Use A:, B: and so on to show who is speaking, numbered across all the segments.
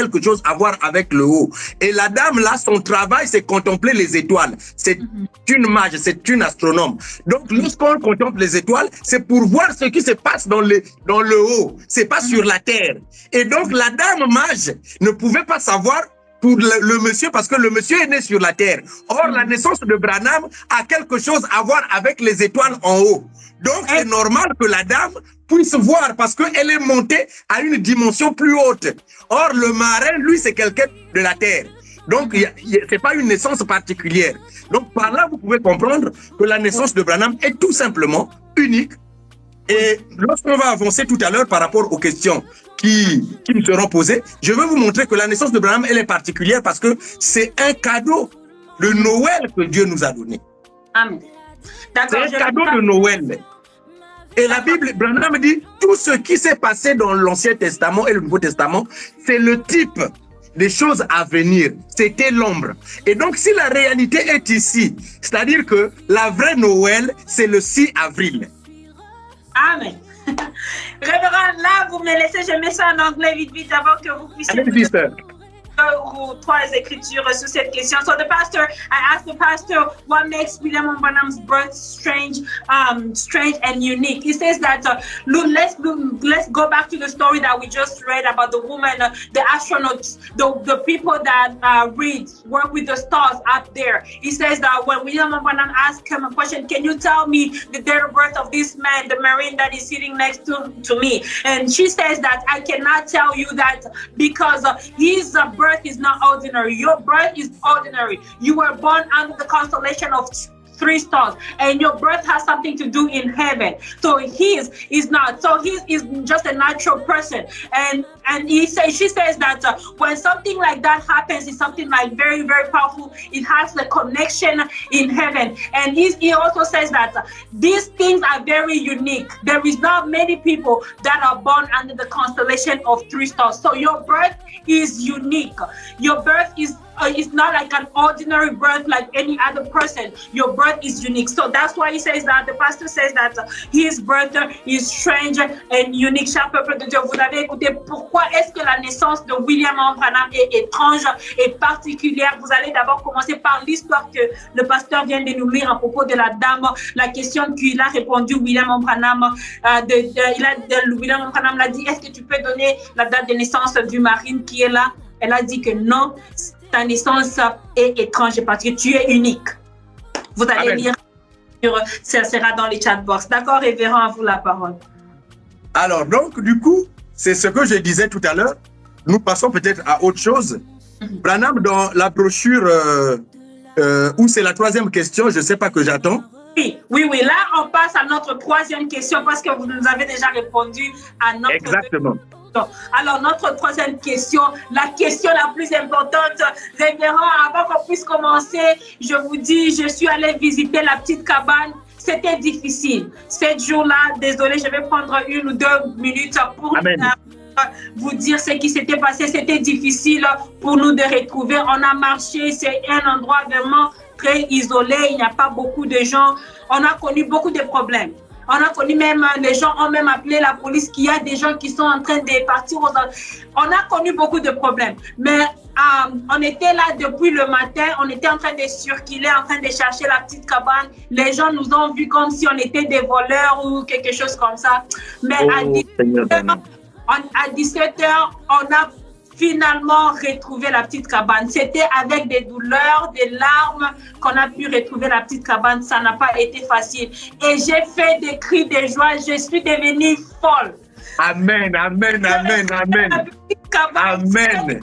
A: quelque chose à voir avec le haut. Et la dame, là, son travail, c'est contempler les étoiles. C'est une mage, c'est une astronome. Donc, lorsqu'on contemple les étoiles, c'est pour voir ce qui se passe dans le haut. C'est pas sur la terre. Et donc, la dame mage ne pouvait pas savoir pour le monsieur, parce que le monsieur est né sur la terre. Or, la naissance de Branham a quelque chose à voir avec les étoiles en haut. Donc, c'est normal que la dame puisse voir parce qu'elle est montée à une dimension plus haute. Or, le marin, lui, c'est quelqu'un de la terre. Donc, c'est pas une naissance particulière. Donc, par là, vous pouvez comprendre que la naissance de Branham est tout simplement unique. Et lorsqu'on va avancer tout à l'heure par rapport aux questions qui nous seront posées, je vais vous montrer que la naissance de Branham, elle est particulière parce que c'est un cadeau de Noël que Dieu nous a donné.
B: Amen.
A: C'est un cadeau de Noël. Et la Bible, Branham dit, tout ce qui s'est passé dans l'Ancien Testament et le Nouveau Testament, c'est le type des choses à venir. C'était l'ombre. Et donc, si la réalité est ici, c'est-à-dire que la vraie Noël, c'est le 6 avril.
B: Amen. Révérend, là, vous me laissez, je mets ça en anglais vite avant que vous puissiez... Ou trois écritures sur cette question. So the pastor, I asked the pastor, what makes William Branham's birth strange and unique? He says that let's go back to the story that we just read about the woman, the astronauts, the people that work with the stars up there. He says that when William Branham asked him a question, can you tell me the date of birth of this man, the Marine that is sitting next to me? And she says that I cannot tell you that because his birth is not ordinary. Your birth is ordinary. You were born under the constellation of 3 stars, and your birth has something to do in heaven. So his is not. So he is just a natural person. And she says that when something like that happens, it's something like very, very powerful. It has the connection in heaven. And he also says that these things are very unique. There is not many people that are born under the constellation of 3 stars. So your birth is unique. Your birth is it's not like an ordinary birth like any other person. Your birth is unique. So that's why he says that, the pastor says that his birth is strange and unique. Cher peuple de Dieu, vous avez écouté pourquoi est-ce que la naissance de William Branham est étrange et particulière. Vous allez d'abord commencer par l'histoire que le pasteur vient de nous lire à propos de la dame, la question qu'il a répondu William Branham. William Branham l'a dit, est-ce que tu peux donner la date de naissance du marine qui est là? Elle a dit que non, ta naissance est étrange parce que tu es unique. Vous allez lire, ça sera dans les chat box. D'accord, révérend, à vous la parole.
A: Alors, donc, du coup, c'est ce que je disais tout à l'heure. Nous passons peut-être à autre chose. Branham, dans la brochure où c'est la 3e question, je ne sais pas que j'attends.
B: Oui. Là, on passe à notre 3e question parce que vous nous avez déjà répondu à notre...
A: Exactement.
B: Alors, notre 3e question, la question la plus importante, révérend, avant qu'on puisse commencer, je vous dis, je suis allée visiter la petite cabane. C'était difficile. 7 jours-là, désolé, je vais prendre 1 ou 2 minutes pour vous dire ce qui s'était passé. C'était difficile pour nous de retrouver. On a marché, c'est un endroit vraiment très isolé. Il n'y a pas beaucoup de gens. On a connu beaucoup de problèmes. On a connu même, les gens ont même appelé la police, qu'il y a des gens qui sont en train de partir. On a connu beaucoup de problèmes. Mais on était là depuis le matin, on était en train de circuler, en train de chercher la petite cabane. Les gens nous ont vus comme si on était des voleurs ou quelque chose comme ça. Mais à 17h, on a finalement retrouver la petite cabane. C'était avec des douleurs, des larmes qu'on a pu retrouver la petite cabane. Ça n'a pas été facile. Et j'ai fait des cris de joie. Je suis devenue folle.
A: Amen, amen, amen, amen.
B: La petite cabane,
A: amen.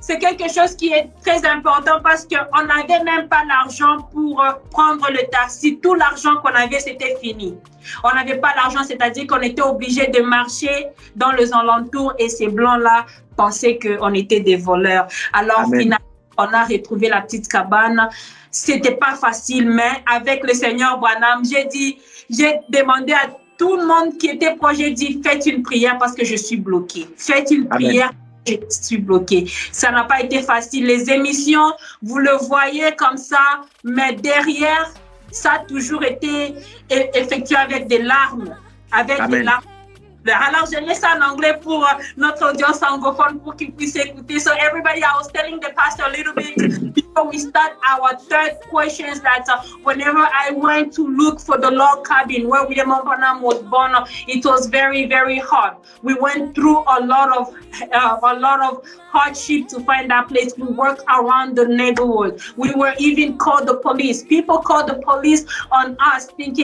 B: C'est quelque chose qui est très important parce qu'on n'avait même pas l'argent pour prendre le taxi. Tout l'argent qu'on avait, c'était fini. On n'avait pas l'argent, c'est-à-dire qu'on était obligé de marcher dans les alentours et ces blancs-là pensaient qu'on était des voleurs. Alors, finalement, on a retrouvé la petite cabane. C'était pas facile, mais avec le Seigneur Branham, j'ai demandé à tout le monde qui était proche, j'ai dit, faites une prière parce que je suis bloquée. Faites une prière. Je suis bloquée. Ça n'a pas été facile. Les émissions, vous le voyez comme ça, mais derrière, ça a toujours été effectué avec des larmes. Avec des larmes. Alors, je mets ça en anglais pour notre audience anglophone pour qu'ils puissent écouter. So everybody, I was telling the pastor a little bit before we start our third questions that whenever I went to look for the log cabin where William Branham was born, it was very, very hard. We went through a lot of hardship to find that place. We worked around the neighborhood. We were even called the police. People called the police on us thinking